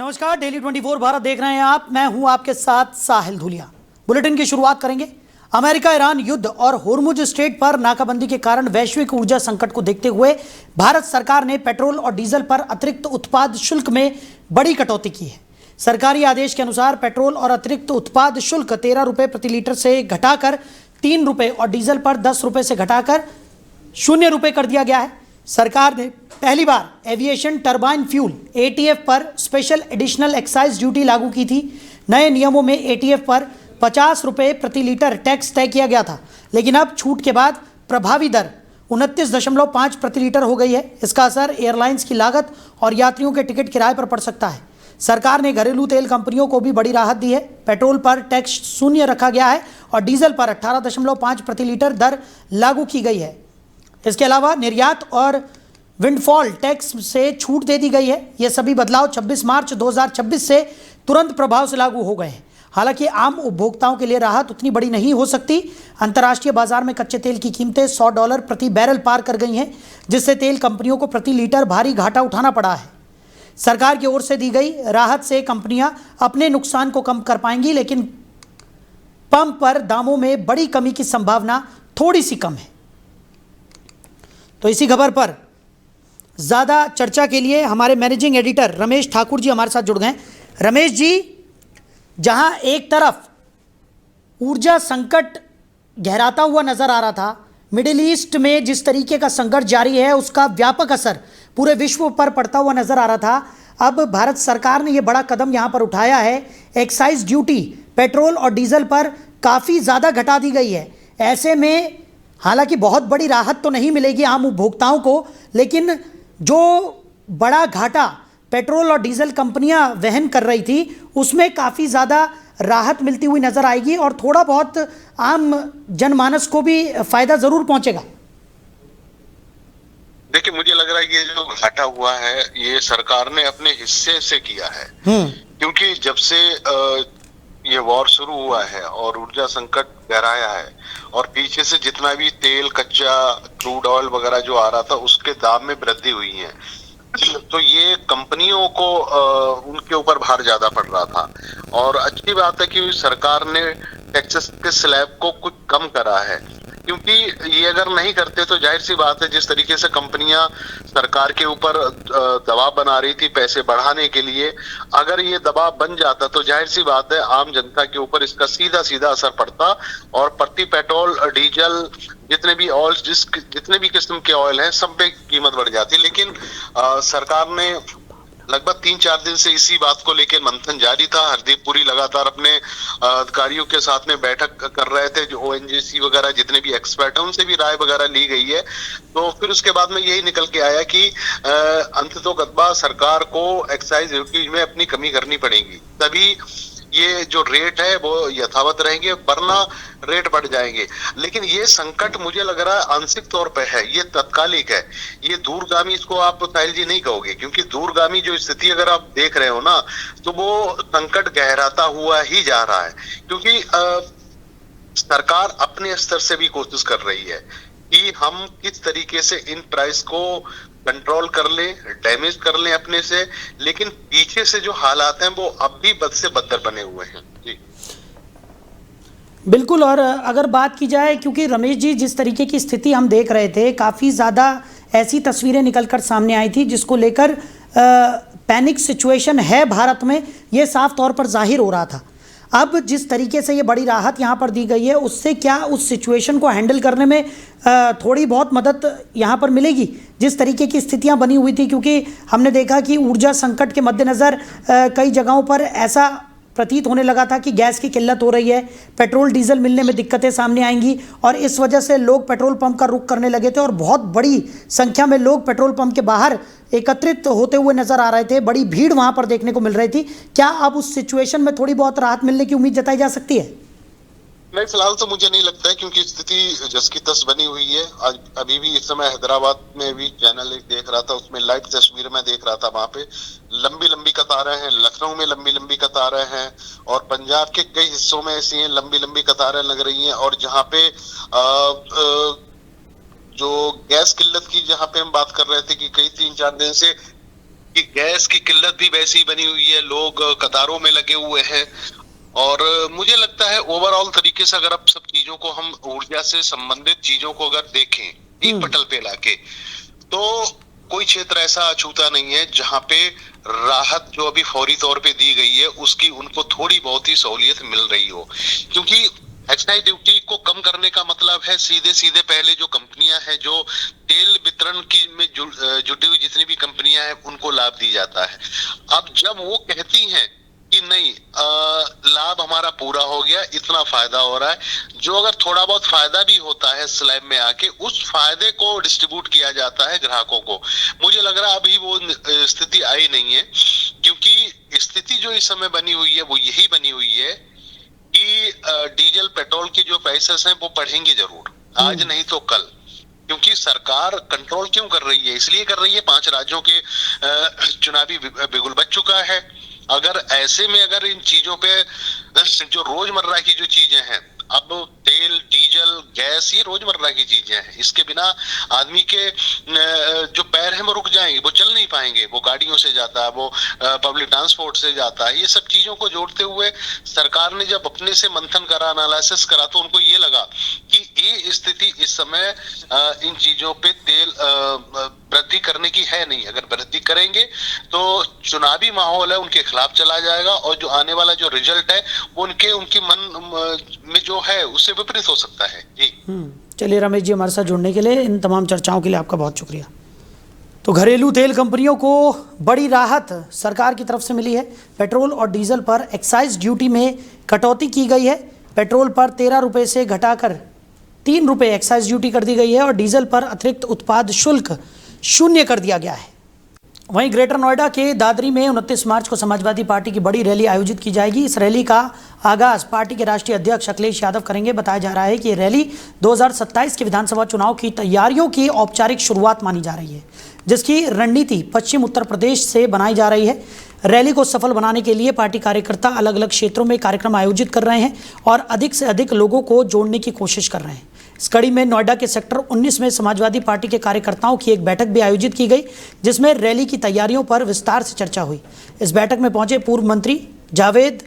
नमस्कार, डेली 24 भारत देख रहे हैं आप। मैं हूं आपके साथ साहिल धुलिया। बुलेटिन की शुरुआत करेंगे। अमेरिका ईरान युद्ध और होर्मुज स्ट्रेट पर नाकाबंदी के कारण वैश्विक ऊर्जा संकट को देखते हुए भारत सरकार ने पेट्रोल और डीजल पर अतिरिक्त उत्पाद शुल्क में बड़ी कटौती की है। सरकारी आदेश के अनुसार पेट्रोल और अतिरिक्त उत्पाद शुल्क 13 रुपये प्रति लीटर से घटाकर 3 रुपये और डीजल पर 10 रुपये से घटाकर 0 रुपये कर दिया गया है। सरकार ने पहली बार एविएशन टरबाइन फ्यूल एटीएफ पर स्पेशल एडिशनल एक्साइज ड्यूटी लागू की थी। नए नियमों में एटीएफ पर 50 रुपये प्रति लीटर टैक्स तय किया गया था, लेकिन अब छूट के बाद प्रभावी दर 29.5 प्रति लीटर हो गई है। इसका असर एयरलाइंस की लागत और यात्रियों के टिकट किराए पर पड़ सकता है। सरकार ने घरेलू तेल कंपनियों को भी बड़ी राहत दी है। पेट्रोल पर टैक्स 0 रखा गया है और डीजल पर 18.5 प्रति लीटर दर लागू की गई है। इसके अलावा निर्यात और विंडफॉल टैक्स से छूट दे दी गई है। ये सभी बदलाव 26 मार्च 2026 से तुरंत प्रभाव से लागू हो गए हैं। हालांकि आम उपभोक्ताओं के लिए राहत उतनी बड़ी नहीं हो सकती। अंतर्राष्ट्रीय बाजार में कच्चे तेल की कीमतें $100 प्रति बैरल पार कर गई हैं, जिससे तेल कंपनियों को प्रति लीटर भारी घाटा उठाना पड़ा है। सरकार की ओर से दी गई राहत से कंपनियां अपने नुकसान को कम कर पाएंगी, लेकिन पंप पर दामों में बड़ी कमी की संभावना थोड़ी सी कम है। तो इसी खबर पर ज़्यादा चर्चा के लिए हमारे मैनेजिंग एडिटर रमेश ठाकुर जी हमारे साथ जुड़ गए। रमेश जी, जहां एक तरफ ऊर्जा संकट गहराता हुआ नजर आ रहा था, मिडिल ईस्ट में जिस तरीके का संघर्ष जारी है उसका व्यापक असर पूरे विश्व पर पड़ता हुआ नजर आ रहा था, अब भारत सरकार ने यह बड़ा कदम यहां पर उठाया है। एक्साइज ड्यूटी पेट्रोल और डीजल पर काफ़ी ज़्यादा घटा दी गई है। ऐसे में हालांकि बहुत बड़ी राहत तो नहीं मिलेगी आम उपभोक्ताओं को, लेकिन जो बड़ा घाटा पेट्रोल और डीजल कंपनियां वहन कर रही थी उसमें काफ़ी ज़्यादा राहत मिलती हुई नज़र आएगी और थोड़ा बहुत आम जनमानस को भी फायदा ज़रूर पहुंचेगा। देखिए, मुझे लग रहा है ये जो घाटा हुआ है ये सरकार ने अपने हिस्से से किया है, क्योंकि जब से ये वॉर शुरू हुआ है और ऊर्जा संकट गहराया है और पीछे से जितना भी तेल, कच्चा क्रूड ऑयल वगैरह जो आ रहा था उसके दाम में वृद्धि हुई है, तो ये कंपनियों को उनके ऊपर भार ज्यादा पड़ रहा था। और अच्छी बात है कि सरकार ने टैक्सेस के स्लैब को कुछ कम करा है, क्योंकि ये अगर नहीं करते तो जाहिर सी बात है जिस तरीके से कंपनियां सरकार के ऊपर दबाव बना रही थी पैसे बढ़ाने के लिए, अगर ये दबाव बन जाता तो जाहिर सी बात है आम जनता के ऊपर इसका सीधा सीधा असर पड़ता और प्रति पेट्रोल डीजल जितने भी ऑयल जितने भी किस्म के ऑयल हैं सब पे कीमत बढ़ जाती। लेकिन सरकार ने लगभग 3-4 दिन से इसी बात को लेकर मंथन जारी था। हरदीप पुरी लगातार अपने अधिकारियों के साथ में बैठक कर रहे थे, जो ओएनजीसी वगैरह जितने भी एक्सपर्ट हैं उनसे भी राय वगैरह ली गई है। तो फिर उसके बाद में यही निकल के आया कि अंततोगत्वा सरकार को एक्साइज ड्यूटी में अपनी कमी करनी पड़ेगी, तभी ये जो रेट है वो यथावत रहेंगे, वरना रेट बढ़ जाएंगे। लेकिन ये संकट मुझे लग रहा है आंशिक तौर पे है, ये तत्कालिक है, ये दूरगामी इसको आप साहिल जी नहीं कहोगे, क्योंकि दूरगामी जो स्थिति अगर आप देख रहे हो ना तो वो संकट गहराता हुआ ही जा रहा है, क्योंकि सरकार अपने स्तर से भी कोशिश कर रही है कि हम किस तरीके से इन प्राइस को कंट्रोल कर ले, डैमेज कर ले अपने से, लेकिन पीछे से जो हालात हैं वो अब भी बद से बदतर बने हुए हैं। जी बिल्कुल। और अगर बात की जाए, क्योंकि रमेश जी जिस तरीके की स्थिति हम देख रहे थे, काफ़ी ज़्यादा ऐसी तस्वीरें निकलकर सामने आई थी जिसको लेकर पैनिक सिचुएशन है भारत में, ये साफ तौर पर जाहिर हो रहा था। अब जिस तरीके से ये बड़ी राहत यहाँ पर दी गई है उससे क्या उस सिचुएशन को हैंडल करने में थोड़ी बहुत मदद यहाँ पर मिलेगी, जिस तरीके की स्थितियाँ बनी हुई थी? क्योंकि हमने देखा कि ऊर्जा संकट के मद्देनज़र कई जगहों पर ऐसा प्रतीत होने लगा था कि गैस की किल्लत हो रही है, पेट्रोल डीजल मिलने में दिक्कतें सामने आएंगी और इस वजह से लोग पेट्रोल पंप का रुख करने लगे थे और बहुत बड़ी संख्या में लोग पेट्रोल पंप के बाहर एकत्रित होते हुए नजर आ रहे थे। बड़ी भीड़ वहां पर देखने को मिल रही थी। क्या अब उस सिचुएशन में थोड़ी बहुत राहत मिलने की उम्मीद जताई जा सकती है? नहीं, फिलहाल तो मुझे नहीं लगता है, क्योंकि स्थिति जस की तस बनी हुई है। आज अभी भी इस समय हैदराबाद में भी चैनल एक देख रहा था, उसमें लाइव तस्वीर में देख रहा था, वहां पे लंबी लंबी कतारें हैं, लखनऊ में लंबी लंबी कतारें हैं और पंजाब के कई हिस्सों में ऐसी लंबी लंबी कतारें लग रही हैं। और जहाँ पे जो गैस किल्लत की जहाँ पे हम बात कर रहे थे कि कई 3-4 दिन से कि गैस की किल्लत भी वैसी ही बनी हुई है, लोग कतारों में लगे हुए हैं। और मुझे लगता है ओवरऑल तरीके से अगर अब सब चीजों को हम ऊर्जा से संबंधित चीजों को अगर देखें एक पटल पे लाके, तो कोई क्षेत्र ऐसा अछूता नहीं है जहां पे राहत जो अभी फौरी तौर पे दी गई है उसकी उनको थोड़ी बहुत ही सहूलियत मिल रही हो। क्योंकि एक्साइज ड्यूटी को कम करने का मतलब है सीधे सीधे पहले जो कंपनियां हैं, जो तेल वितरण की में जुटी हुई जितनी भी कंपनियां हैं उनको लाभ दी जाता है। अब जब वो कहती हैं कि नहीं, लाभ हमारा पूरा हो गया, इतना फायदा हो रहा है, जो अगर थोड़ा बहुत फायदा भी होता है स्लैब में आके, उस फायदे को डिस्ट्रीब्यूट किया जाता है ग्राहकों को। मुझे लग रहा है अभी वो स्थिति आई नहीं है, क्योंकि स्थिति जो इस समय बनी हुई है वो यही बनी हुई है कि डीजल पेट्रोल के जो प्राइसेस हैं वो बढ़ेंगे जरूर, आज नहीं तो कल। क्योंकि सरकार कंट्रोल क्यों कर रही है? इसलिए कर रही है 5 राज्यों के चुनावी बिगुल बच चुका है। अगर ऐसे में अगर इन चीजों पे जो रोजमर्रा की जो चीजें हैं, अब तेल, डीजल, गैस, ये रोजमर्रा की चीजें हैं, इसके बिना आदमी के जो पैर हैं वो रुक जाएंगे, वो चल नहीं पाएंगे। वो गाड़ियों से जाता है, वो पब्लिक ट्रांसपोर्ट से जाता है। ये सब चीजों को जोड़ते हुए सरकार ने जब अपने से मंथन करा, एनालिसिस करा, तो उनको ये लगा कि ये स्थिति इस समय इन चीजों पे तेल वृद्धि करने की है नहीं। अगर वृद्धि करेंगे तो चुनावी माहौल है उनके खिलाफ चला जाएगा, और जो आने वाला जो रिजल्ट है वो उनके मन में जो है उससे विपरीत हो सकता है। जी चलिए रमेश जी, हमारे साथ जुड़ने के लिए, इन तमाम चर्चाओं के लिए आपका बहुत शुक्रिया। तो घरेलू तेल कंपनियों को बड़ी राहत सरकार की तरफ से मिली है। पेट्रोल और डीजल पर एक्साइज ड्यूटी में कटौती की गई है। पेट्रोल पर 13 रुपये से घटाकर 3 रुपये एक्साइज ड्यूटी कर दी गई है और डीजल पर अतिरिक्त उत्पाद शुल्क 0 कर दिया गया है। वहीं ग्रेटर नोएडा के दादरी में 29 मार्च को समाजवादी पार्टी की बड़ी रैली आयोजित की जाएगी। इस रैली का आगाज पार्टी के राष्ट्रीय अध्यक्ष अखिलेश यादव करेंगे। बताया जा रहा है कि ये रैली 2027 के विधानसभा चुनाव की तैयारियों की औपचारिक शुरुआत मानी जा रही है, जिसकी रणनीति पश्चिम उत्तर प्रदेश से बनाई जा रही है। रैली को सफल बनाने के लिए पार्टी कार्यकर्ता अलग अलग क्षेत्रों में कार्यक्रम आयोजित कर रहे हैं और अधिक से अधिक लोगों को जोड़ने की कोशिश कर रहे हैं। इस कड़ी में नोएडा के सेक्टर 19 में समाजवादी पार्टी के कार्यकर्ताओं की एक बैठक भी आयोजित की गई, जिसमें रैली की तैयारियों पर विस्तार से चर्चा हुई। इस बैठक में पहुंचे पूर्व मंत्री जावेद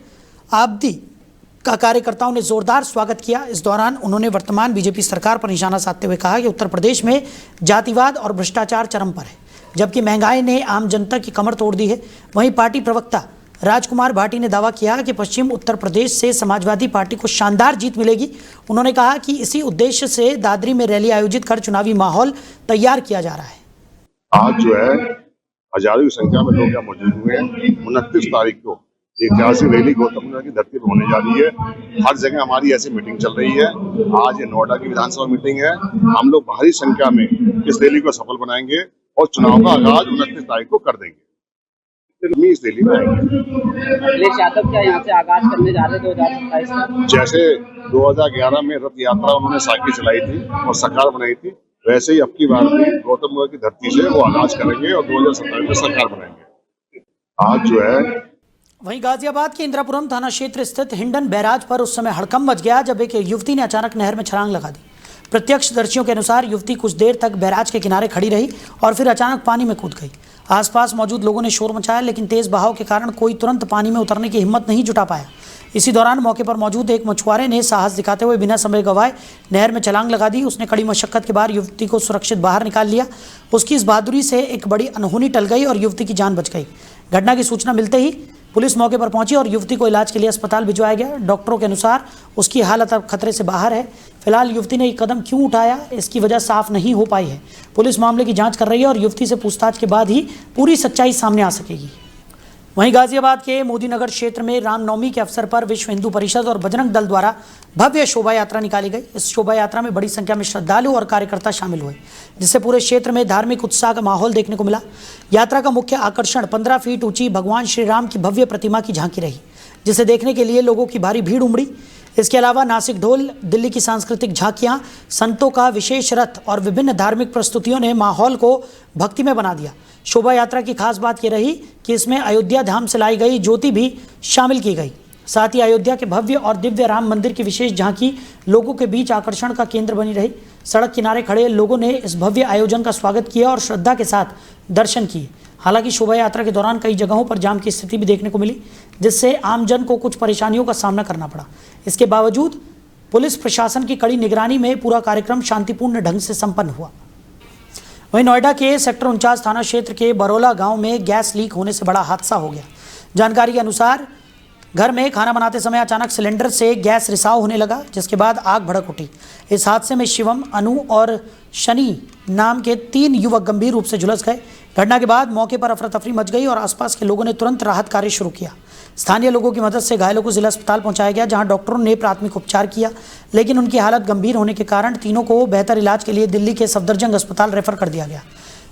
आब्दी का कार्यकर्ताओं ने जोरदार स्वागत किया। इस दौरान उन्होंने वर्तमान बीजेपी सरकार पर निशाना साधते हुए कहा कि उत्तर प्रदेश में जातिवाद और भ्रष्टाचार चरम पर है, जबकि महंगाई ने आम जनता की कमर तोड़ दी है। वहीं पार्टी प्रवक्ता राजकुमार भाटी ने दावा किया कि पश्चिम उत्तर प्रदेश से समाजवादी पार्टी को शानदार जीत मिलेगी। उन्होंने कहा कि इसी उद्देश्य से दादरी में रैली आयोजित कर चुनावी माहौल तैयार किया जा रहा है। आज जो है हजारों की संख्या में लोग यहाँ मौजूद हुए हैं। 29 तारीख को एक ऐसी रैली गौतम बुद्ध की धरती पर होने जा रही है। हर जगह हमारी ऐसी मीटिंग चल रही है। आज ये नोएडा की विधानसभा मीटिंग है। हम लोग भारी संख्या में इस रैली को सफल बनाएंगे और चुनाव का आगाज 29 तारीख को कर देंगे। इस रैली में आएंगे। अखिलेश यादव क्या यहाँ से आगाज करने जा रहे 2027 का? जैसे 2011 में रथ यात्रा उन्होंने साइकिल चलाई थी और सरकार बनाई थी, वैसे ही अब की बार भी गौतम बुद्ध की धरती से वो आगाज करेंगे और 2027 में सरकार बनाएंगे। आज जो है वहीं गाजियाबाद के इंदिरापुरम थाना क्षेत्र स्थित हिंडन बैराज पर उस समय हड़कंप मच गया जब एक युवती ने अचानक नहर में छलांग लगा दी। प्रत्यक्षदर्शियों के अनुसार युवती कुछ देर तक बैराज के किनारे खड़ी रही और फिर अचानक पानी में कूद गई। आसपास मौजूद लोगों ने शोर मचाया, लेकिन तेज बहाव के कारण कोई तुरंत पानी में उतरने की हिम्मत नहीं जुटा पाया। इसी दौरान मौके पर मौजूद एक मछुआरे ने साहस दिखाते हुए बिना समय गंवाए नहर में छलांग लगा दी। उसने कड़ी मशक्कत के बाद युवती को सुरक्षित बाहर निकाल लिया। उसकी इस बहादुरी से एक बड़ी अनहोनी टल गई और युवती की जान बच गई। घटना की सूचना मिलते ही पुलिस मौके पर पहुंची और युवती को इलाज के लिए अस्पताल भिजवाया गया। डॉक्टरों के अनुसार उसकी हालत अब खतरे से बाहर है। फिलहाल युवती ने ये कदम क्यों उठाया, इसकी वजह साफ नहीं हो पाई है। पुलिस मामले की जांच कर रही है और युवती से पूछताछ के बाद ही पूरी सच्चाई सामने आ सकेगी। वहीं गाजियाबाद के मोदीनगर क्षेत्र में रामनवमी के अवसर पर विश्व हिंदू परिषद और बजरंग दल द्वारा भव्य शोभा यात्रा निकाली गई। इस शोभा यात्रा में बड़ी संख्या में श्रद्धालु और कार्यकर्ता शामिल हुए, जिससे पूरे क्षेत्र में धार्मिक उत्साह का माहौल देखने को मिला। यात्रा का मुख्य आकर्षण 15 फीट ऊंची भगवान श्री राम की भव्य प्रतिमा की झांकी रही, जिसे देखने के लिए लोगों की भारी भीड़ उमड़ी। इसके अलावा नासिक ढोल, दिल्ली की सांस्कृतिक झांकियां, संतों का विशेष रथ और विभिन्न धार्मिक प्रस्तुतियों ने माहौल को भक्तिमय बना दिया। शोभा यात्रा की खास बात यह रही कि इसमें अयोध्या धाम से लाई गई ज्योति भी शामिल की गई। साथ ही अयोध्या के भव्य और दिव्य राम मंदिर की विशेष झांकी लोगों के बीच आकर्षण का केंद्र बनी रही। सड़क किनारे खड़े लोगों ने इस भव्य आयोजन का स्वागत किया और श्रद्धा के साथ दर्शन किए। हालांकि शोभा यात्रा के दौरान कई जगहों पर जाम की स्थिति भी देखने को मिली, जिससे आमजन को कुछ परेशानियों का सामना करना पड़ा। इसके बावजूद पुलिस प्रशासन की कड़ी निगरानी में पूरा कार्यक्रम शांतिपूर्ण ढंग से संपन्न हुआ। वहीं नोएडा के सेक्टर 49 थाना क्षेत्र के बरोला गांव में गैस लीक होने से बड़ा हादसा हो गया। जानकारी के अनुसार घर में खाना बनाते समय अचानक सिलेंडर से गैस रिसाव होने लगा, जिसके बाद आग भड़क उठी। इस हादसे में शिवम, अनु और शनि नाम के 3 युवक गंभीर रूप से झुलस गए। घटना के बाद मौके पर अफरा तफरी मच गई और आसपास के लोगों ने तुरंत राहत कार्य शुरू किया। स्थानीय लोगों की मदद से घायलों को जिला अस्पताल पहुंचाया गया, जहां डॉक्टरों ने प्राथमिक उपचार किया, लेकिन उनकी हालत गंभीर होने के कारण तीनों को बेहतर इलाज के लिए दिल्ली के सफदरजंग अस्पताल रेफर कर दिया गया।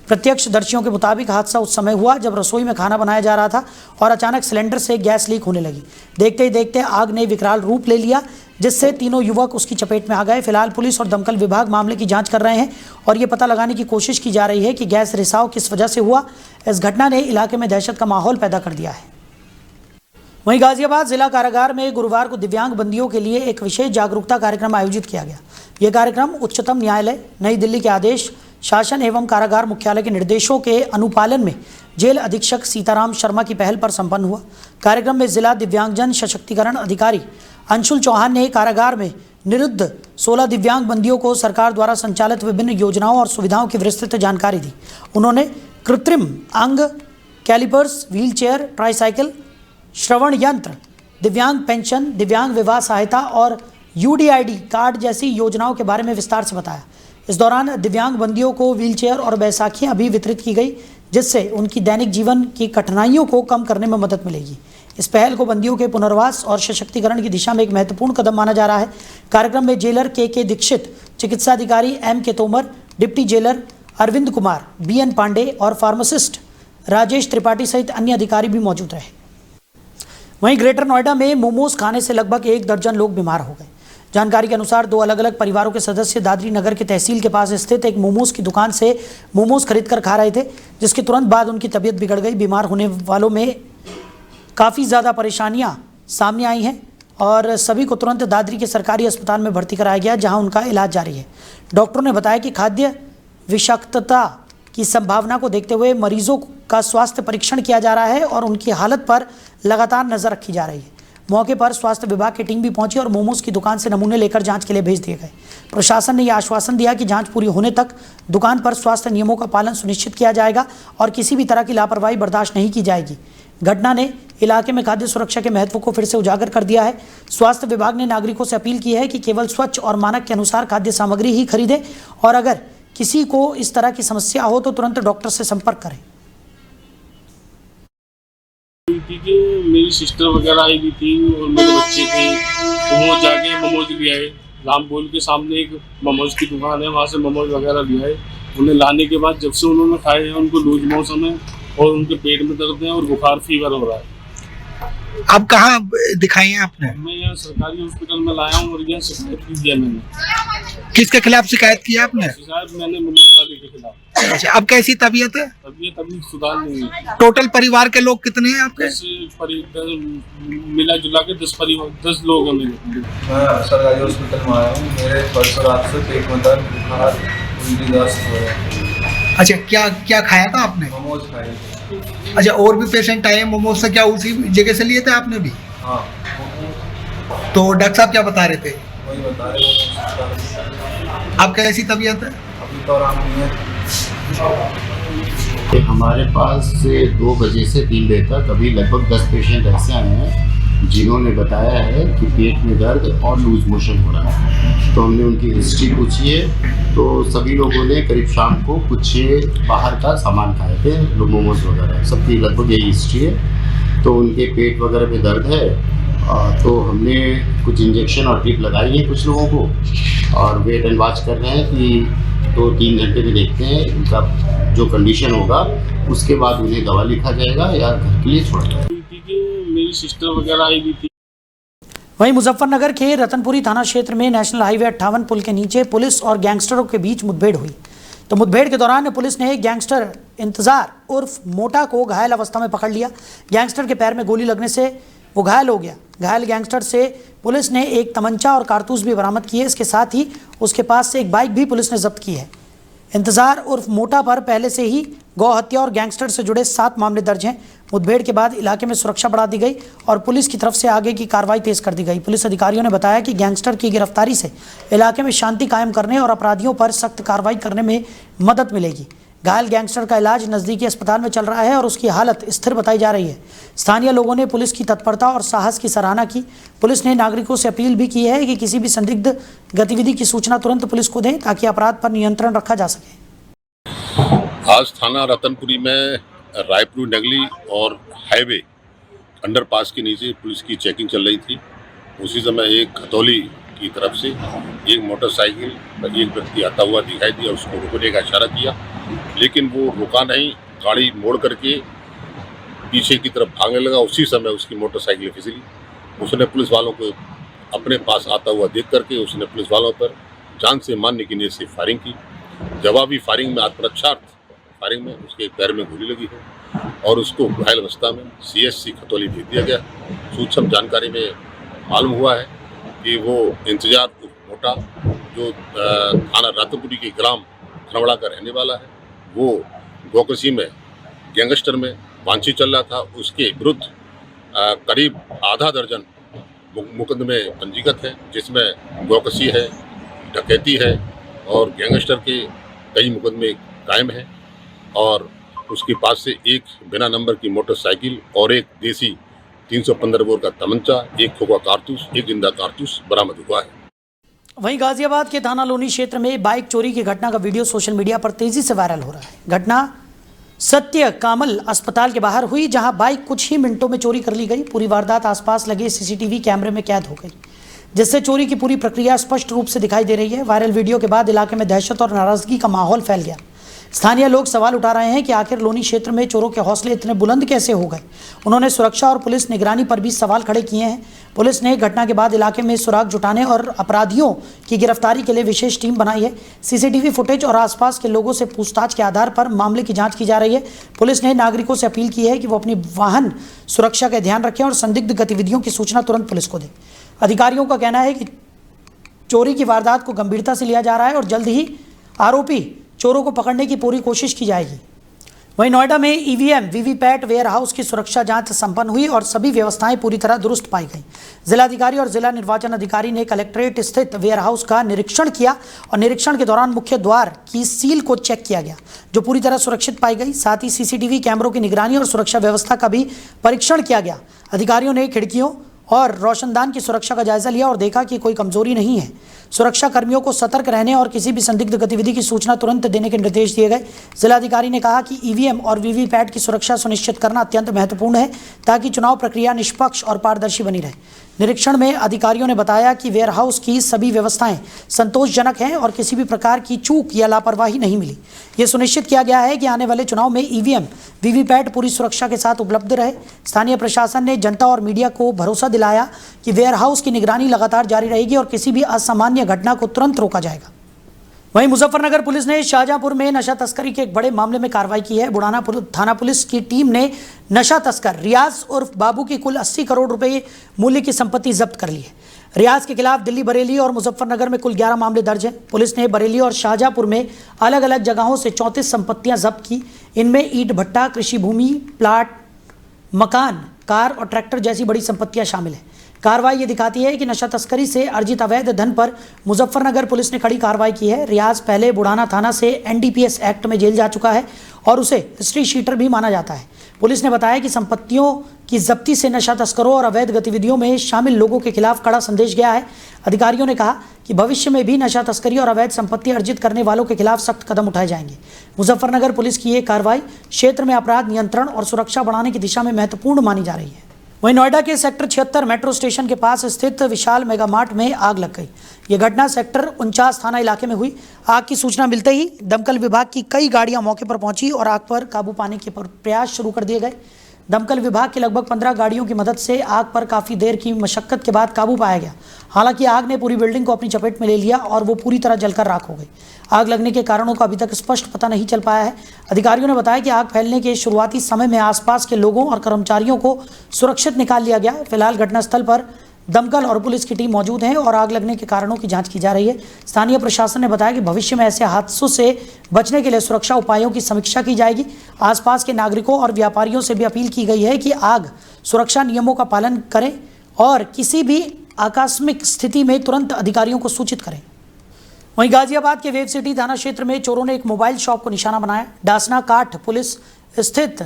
प्रत्यक्षदर्शियों के मुताबिक हादसा उस समय हुआ जब रसोई में खाना बनाया जा रहा था और अचानक सिलेंडर से गैस लीक होने लगी। देखते ही देखते आग ने विकराल रूप ले लिया, जिससे तीनों युवक उसकी चपेट में आ गए। फिलहाल पुलिस और दमकल विभाग मामले की जांच कर रहे हैं और ये पता लगाने की कोशिश की जा रही है कि गैस रिसाव किस वजह से हुआ। इस घटना ने इलाके में दहशत का माहौल पैदा कर दिया है। वहीं गाजियाबाद जिला कारागार में गुरुवार को दिव्यांग बंदियों के लिए एक विशेष जागरूकता कार्यक्रम आयोजित किया गया। यह कार्यक्रम उच्चतम न्यायालय, नई दिल्ली के आदेश, शासन एवं कारागार मुख्यालय के निर्देशों के अनुपालन में जेल अधीक्षक सीताराम शर्मा की पहल पर संपन्न हुआ। कार्यक्रम में जिला दिव्यांगजन सशक्तिकरण अधिकारी अंशुल चौहान ने कारागार में निरुद्ध 16 दिव्यांग बंदियों को सरकार द्वारा संचालित विभिन्न योजनाओं और सुविधाओं की विस्तृत जानकारी दी। उन्होंने कृत्रिम अंग, कैलिपर्स, व्हीलचेयर, ट्राईसाइकिल, श्रवण यंत्र, दिव्यांग पेंशन, दिव्यांग विवाह सहायता और UDID कार्ड जैसी योजनाओं के बारे में विस्तार से बताया। इस दौरान दिव्यांग बंदियों को व्हीलचेयर और बैसाखियां भी वितरित की गई, जिससे उनकी दैनिक जीवन की कठिनाइयों को कम करने में मदद मिलेगी। इस पहल को बंदियों के पुनर्वास और सशक्तिकरण की दिशा में एक महत्वपूर्ण कदम माना जा रहा है। कार्यक्रम में जेलर के दीक्षित, चिकित्सा अधिकारी M.K. Tomar, deputy jailer Arvind Kumar, BN Pandey और फार्मासिस्ट राजेश त्रिपाठी सहित अन्य अधिकारी भी मौजूद रहे। वहीं ग्रेटर नोएडा में मोमोज खाने से लगभग 1 दर्जन लोग बीमार हो गए। जानकारी के अनुसार 2 अलग अलग परिवारों के सदस्य दादरी नगर के तहसील के पास स्थित एक मोमोज की दुकान से मोमोज खरीदकर खा रहे थे, जिसके तुरंत बाद उनकी तबीयत बिगड़ गई। बीमार होने वालों में काफ़ी ज़्यादा परेशानियां सामने आई हैं और सभी को तुरंत दादरी के सरकारी अस्पताल में भर्ती कराया गया, जहां उनका इलाज जारी है। डॉक्टरों ने बताया कि खाद्य विषाक्तता की संभावना को देखते हुए मरीजों का स्वास्थ्य परीक्षण किया जा रहा है और उनकी हालत पर लगातार नजर रखी जा रही है। मौके पर स्वास्थ्य विभाग की टीम भी पहुंची और मोमोज की दुकान से नमूने लेकर जांच के लिए भेज दिए गए। प्रशासन ने यह आश्वासन दिया कि जांच पूरी होने तक दुकान पर स्वास्थ्य नियमों का पालन सुनिश्चित किया जाएगा और किसी भी तरह की लापरवाही बर्दाश्त नहीं की जाएगी। घटना ने इलाके में खाद्य सुरक्षा के महत्व को फिर से उजागर कर दिया है। स्वास्थ्य विभाग ने नागरिकों से अपील की है कि केवल स्वच्छ और मानक के अनुसार खाद्य सामग्री ही खरीदें और अगर किसी को इस तरह की समस्या हो तो तुरंत डॉक्टर से संपर्क करें। मेरी सिस्टर वगैरह आई हुई थी और मेरे बच्चे थे, तो वो जाके मोमोज ले आए। रामपुर के सामने एक मोमोज की दुकान है, वहाँ से मोमोज वगैरह ले आए। उन्हें लाने के बाद जब से उन्होंने खाए हैं, उनको लूज मोशन है और उनके पेट में दर्द है और बुखार, फीवर हो रहा है। आप कहाँ दिखाई हैं आपने? मैं यहाँ सरकारी हॉस्पिटल में लाया हूँ और यहाँ शिकायत की दिया मैंने। किसके खिलाफ शिकायत की आपने? शिकायत मैंने मोमोज वाले के खिलाफ। अच्छा, अब कैसी तबीयत है? तबीयत अभी सुधार नहीं है। टोटल परिवार के लोग कितने हैं आपके? मिला जुला के 10 लोग हैं मेरे। मैं सरकारी हॉस्पिटल में आया हूँ। मेरे परसों रात से पेट में दर्द, बुखार, उल्टी, दस्त हो रहा है। अच्छा, क्या खाया था आपने? मोमोज खाए थे। अच्छा, और भी पेशेंट आए मोमोज से? क्या उसी जगह से लिए थे आपने भी? हाँ। तो डॉक्टर साहब क्या बता रहे थे? वही बता रहे हैं। आप कैसी तबीयत है? अभी तो आराम नहीं है। हमारे पास से 2 बजे से 3 बजे तक अभी लगभग 10 पेशेंट ऐसे आए हैं जिन्होंने बताया है कि पेट में दर्द और लूज मोशन हो रहा है। तो हमने उनकी हिस्ट्री पूछी है, तो सभी लोगों ने करीब शाम को कुछ बाहर का सामान खाए थे, मोमोज वगैरह, सबकी लगभग यही हिस्ट्री है। तो उनके पेट वगैरह में दर्द है, तो हमने कुछ इंजेक्शन और ड्रिप लगाई है कुछ लोगों को और वेट एंड वॉच कर रहे हैं कि 2-3 घंटे में देखते हैं उनका जो कंडीशन होगा, उसके बाद उन्हें दवा लिखा जाएगा या घर के लिए छोड़ा जाएगा। मेरी सिस्टर वगैरह आई हुई थी। वहीं मुजफ्फरनगर के रतनपुरी थाना क्षेत्र में नेशनल हाईवे 58 पुल के नीचे पुलिस और गैंगस्टरों के बीच मुठभेड़ हुई। तो मुठभेड़ के दौरान पुलिस ने गैंगस्टर इंतजार उर्फ मोटा को घायल अवस्था में पकड़ लिया। गैंगस्टर के पैर में गोली लगने से वो घायल हो गया। घायल गैंगस्टर से पुलिस ने एक तमंचा और कारतूस भी बरामद किए। इसके साथ ही उसके पास से एक बाइक भी पुलिस ने जब्त की है। इंतजार उर्फ मोटा पर पहले से ही गौ हत्या और गैंगस्टर से जुड़े 7 मामले दर्ज हैं। मुठभेड़ के बाद इलाके में सुरक्षा बढ़ा दी गई और पुलिस की तरफ से आगे की कार्रवाई तेज कर दी गई। पुलिस अधिकारियों ने बताया कि गैंगस्टर की गिरफ्तारी से इलाके में शांति कायम करने और अपराधियों पर सख्त कार्रवाई करने में मदद मिलेगी। घायल गैंगस्टर का इलाज नजदीकी अस्पताल में चल रहा है और उसकी हालत स्थिर बताई जा रही है। स्थानीय लोगों ने पुलिस की तत्परता और साहस की सराहना की। पुलिस ने नागरिकों से अपील भी की है कि किसी भी संदिग्ध गतिविधि की सूचना तुरंत पुलिस को दें ताकि अपराध पर नियंत्रण रखा जा सके। आज थाना रतनपुरी में रायपुर नगली और हाईवे अंडरपास के नीचे पुलिस की चेकिंग चल रही थी। उसी समय एक खतौली की तरफ से एक मोटरसाइकिल पर एक व्यक्ति आता हुआ दिखाई दिया। उसको रुकने का इशारा किया, लेकिन वो रुका नहीं, गाड़ी मोड़ करके पीछे की तरफ भागने लगा। उसी समय उसकी मोटरसाइकिल फिसली। उसने पुलिस वालों को अपने पास आता हुआ देख करके उसने पुलिस वालों पर जान से मारने की नीयत से फायरिंग की। जवाबी फायरिंग में आत्मरक्षार्थ फायरिंग में उसके पैर में गोली लगी है और उसको घायल अवस्था में CSC खतौली भेज दिया गया। सूचना जानकारी में मालूम हुआ है कि वो इंतजार मोटा जो थाना रतनपुरी के ग्राम खनवड़ा का रहने वाला है, वो गौकसी में गैंगस्टर में वांछित चल रहा था। उसके विरुद्ध करीब आधा दर्जन मुकदमे पंजीकृत है, जिसमें गौकसी है, डकैती है और गैंगस्टर के कई मुकदमे कायम हैं। और उसके पास से एक बिना नंबर की मोटरसाइकिल और एक देसी 315 बोर का तमंचा, एक खोखा कारतूस, एक जिंदा कारतूस बरामद हुआ है। वहीं गाजियाबाद के थाना लोनी क्षेत्र में बाइक चोरी की घटना का वीडियो सोशल मीडिया पर तेजी से वायरल हो रहा है। घटना सत्य कामल अस्पताल के बाहर हुई, जहां बाइक कुछ ही मिनटों में चोरी कर ली गई। पूरी वारदात आसपास लगे CCTV कैमरे में कैद हो गई, जिससे चोरी की पूरी प्रक्रिया स्पष्ट रूप से दिखाई दे रही है। वायरल वीडियो के बाद इलाके में दहशत और नाराजगी का माहौल फैल गया। स्थानीय लोग सवाल उठा रहे हैं कि आखिर लोनी क्षेत्र में चोरों के हौसले इतने बुलंद कैसे हो गए। उन्होंने सुरक्षा और पुलिस निगरानी पर भी सवाल खड़े किए हैं। पुलिस ने घटना के बाद इलाके में सुराग जुटाने और अपराधियों की गिरफ्तारी के लिए विशेष टीम बनाई है। CCTV फुटेज और आसपास के लोगों से पूछताछ के आधार पर मामले की जांच की जा रही है। पुलिस ने नागरिकों से अपील की है कि वो अपनी वाहन सुरक्षा का ध्यान रखें और संदिग्ध गतिविधियों की सूचना तुरंत पुलिस को दें। अधिकारियों का कहना है कि चोरी की वारदात को गंभीरता से लिया जा रहा है और जल्द ही आरोपी चोरों को पकड़ने की पूरी कोशिश की जाएगी। वहीं नोएडा में EVM वीवीपैट वेयर हाउस की सुरक्षा जांच संपन्न हुई और सभी व्यवस्थाएं पूरी तरह दुरुस्त पाई गई। जिलाधिकारी और जिला निर्वाचन अधिकारी ने कलेक्ट्रेट स्थित वेयर हाउस का निरीक्षण किया और निरीक्षण के दौरान मुख्य द्वार की सील को चेक किया गया, जो पूरी तरह सुरक्षित पाई गई। साथ ही CCTV कैमरों की निगरानी और सुरक्षा व्यवस्था का भी परीक्षण किया गया। अधिकारियों ने खिड़कियों और रोशनदान की सुरक्षा का जायजा लिया और देखा कि कोई कमजोरी नहीं है। सुरक्षा कर्मियों को सतर्क रहने और किसी भी संदिग्ध गतिविधि की सूचना तुरंत देने के निर्देश दिए गए। जिलाधिकारी ने कहा कि EVM और वीवीपैट की सुरक्षा सुनिश्चित करना अत्यंत महत्वपूर्ण है ताकि चुनाव प्रक्रिया निष्पक्ष और पारदर्शी बनी रहे। निरीक्षण में अधिकारियों ने बताया कि वेयर हाउस की सभी व्यवस्थाएं संतोषजनक हैं और किसी भी प्रकार की चूक या लापरवाही नहीं मिली। ये सुनिश्चित किया गया है कि आने वाले चुनाव में EVM वीवीपैट पूरी सुरक्षा के साथ उपलब्ध रहे। स्थानीय प्रशासन ने जनता और मीडिया को भरोसा दिलाया कि वेयर हाउस की निगरानी लगातार जारी रहेगी और किसी भी असामान्य घटना को तुरंत रोका जाएगा। वहीं मुजफ्फरनगर पुलिस ने शाहजहांपुर में नशा तस्करी के एक बड़े मामले में कार्रवाई की है। बुढ़ाना थाना पुलिस की टीम ने नशा तस्कर रियाज उर्फ बाबू की कुल 80 करोड़ रुपए मूल्य की संपत्ति जब्त कर ली है। रियाज के खिलाफ दिल्ली, बरेली और मुजफ्फरनगर में कुल 11 मामले दर्ज हैं। पुलिस ने बरेली और शाहजहांपुर में अलग अलग जगहों से 34 संपत्तियां जब्त की। इनमें ईंट भट्टा, कृषि भूमि, प्लाट, मकान, कार और ट्रैक्टर जैसी बड़ी संपत्तियां शामिल हैं। कार्रवाई ये दिखाती है कि नशा तस्करी से अर्जित अवैध धन पर मुजफ्फरनगर पुलिस ने कड़ी कार्रवाई की है। रियाज पहले बुढ़ाना थाना से NDPS एक्ट में जेल जा चुका है और उसे हिस्ट्री शीटर भी माना जाता है। पुलिस ने बताया कि संपत्तियों की जब्ती से नशा तस्करों और अवैध गतिविधियों में शामिल लोगों के खिलाफ कड़ा संदेश गया है। अधिकारियों ने कहा कि भविष्य में भी नशा तस्करी और अवैध संपत्ति अर्जित करने वालों के खिलाफ सख्त कदम उठाए जाएंगे। मुजफ्फरनगर पुलिस की ये कार्रवाई क्षेत्र में अपराध नियंत्रण और सुरक्षा बढ़ाने की दिशा में महत्वपूर्ण मानी जा रही है। वहीं नोएडा के सेक्टर 76 मेट्रो स्टेशन के पास स्थित विशाल मेगा मार्ट में आग लग गई। यह घटना सेक्टर 49 थाना इलाके में हुई। आग की सूचना मिलते ही दमकल विभाग की कई गाड़ियां मौके पर पहुंची और आग पर काबू पाने के प्रयास शुरू कर दिए गए। दमकल विभाग की लगभग 15 गाड़ियों की मदद से आग पर काफ़ी देर की मशक्कत के बाद काबू पाया गया। हालांकि आग ने पूरी बिल्डिंग को अपनी चपेट में ले लिया और वो पूरी तरह जलकर राख हो गई। आग लगने के कारणों का अभी तक स्पष्ट पता नहीं चल पाया है। अधिकारियों ने बताया कि आग फैलने के शुरुआती समय में आसपास के लोगों और कर्मचारियों को सुरक्षित निकाल लिया गया। फिलहाल घटनास्थल पर दमकल और पुलिस की टीम मौजूद है और आग लगने के कारणों की जांच की जा रही है। स्थानीय प्रशासन ने बताया कि भविष्य में ऐसे हादसों से बचने के लिए सुरक्षा उपायों की समीक्षा की जाएगी। आसपास के नागरिकों और व्यापारियों से भी अपील की गई है कि आग सुरक्षा नियमों का पालन करें और किसी भी आकस्मिक स्थिति में तुरंत अधिकारियों को सूचित करें। वहीं गाजियाबाद के वेव सिटी थाना क्षेत्र में चोरों ने एक मोबाइल शॉप को निशाना बनाया। डासना काठ पुलिस स्थित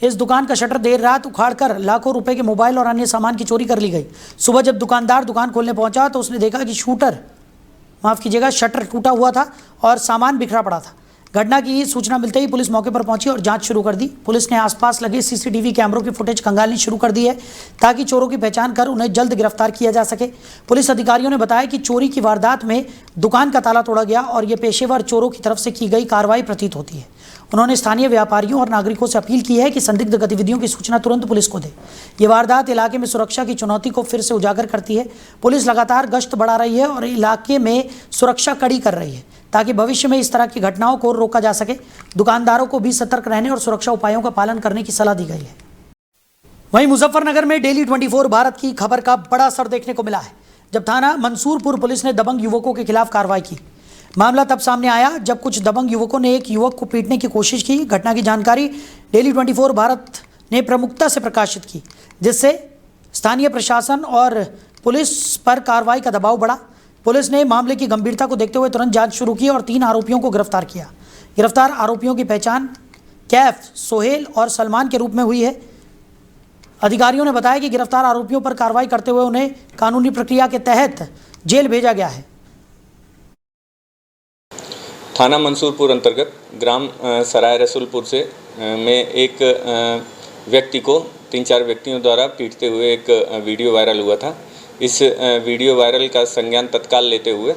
इस दुकान का शटर देर रात उखाड़कर लाखों रुपए के मोबाइल और अन्य सामान की चोरी कर ली गई। सुबह जब दुकानदार दुकान खोलने पहुंचा तो उसने देखा कि शटर टूटा हुआ था और सामान बिखरा पड़ा था। घटना की सूचना मिलते ही पुलिस मौके पर पहुंची और जांच शुरू कर दी। पुलिस ने आसपास लगे सीसीटीवी कैमरों की फुटेज खंगालनी शुरू कर दी है ताकि चोरों की पहचान कर उन्हें जल्द गिरफ्तार किया जा सके। पुलिस अधिकारियों ने बताया कि चोरी की वारदात में दुकान का ताला तोड़ा गया और ये पेशेवर चोरों की तरफ से की गई कार्रवाई प्रतीत होती है। उन्होंने स्थानीय व्यापारियों और नागरिकों से अपील की है कि संदिग्ध गतिविधियों की सूचना तुरंत पुलिस को दे। ये वारदात इलाके में सुरक्षा की चुनौती को फिर से उजागर करती है। पुलिस लगातार गश्त बढ़ा रही है और इलाके में सुरक्षा कड़ी कर रही है ताकि भविष्य में इस तरह की घटनाओं को रोका जा सके। दुकानदारों को भी सतर्क रहने और सुरक्षा उपायों का पालन करने की सलाह दी गई है। वहीं मुजफ्फरनगर में डेली 24 भारत की खबर का बड़ा असर देखने को मिला है जब थाना मंसूरपुर पुलिस ने दबंग युवकों के खिलाफ कार्रवाई की। मामला तब सामने आया जब कुछ दबंग युवकों ने एक युवक को पीटने की कोशिश की। घटना की जानकारी डेली 24 भारत ने प्रमुखता से प्रकाशित की, जिससे स्थानीय प्रशासन और पुलिस पर कार्रवाई का दबाव बढ़ा। पुलिस ने मामले की गंभीरता को देखते हुए तुरंत जांच शुरू की और 3 आरोपियों को गिरफ्तार किया। गिरफ्तार आरोपियों की पहचान कैफ, सोहेल और सलमान के रूप में हुई है। अधिकारियों ने बताया कि गिरफ्तार आरोपियों पर कार्रवाई करते हुए उन्हें कानूनी प्रक्रिया के तहत जेल भेजा गया है। थाना मंसूरपुर अंतर्गत ग्राम सराय रसूलपुर से में एक व्यक्ति को 3-4 व्यक्तियों द्वारा पीटते हुए एक वीडियो वायरल हुआ था। इस वीडियो वायरल का संज्ञान तत्काल लेते हुए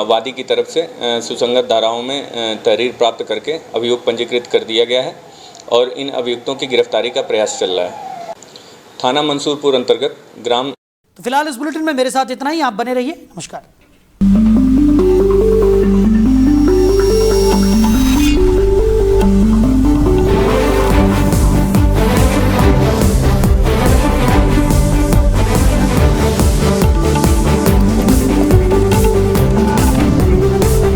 वादी की तरफ से सुसंगत धाराओं में तहरीर प्राप्त करके अभियोग पंजीकृत कर दिया गया है और इन अभियुक्तों की गिरफ्तारी का प्रयास चल रहा है। थाना मंसूरपुर अंतर्गत ग्राम। तो फिलहाल इस बुलेटिन में मेरे साथ इतना ही। आप बने रहिए। नमस्कार।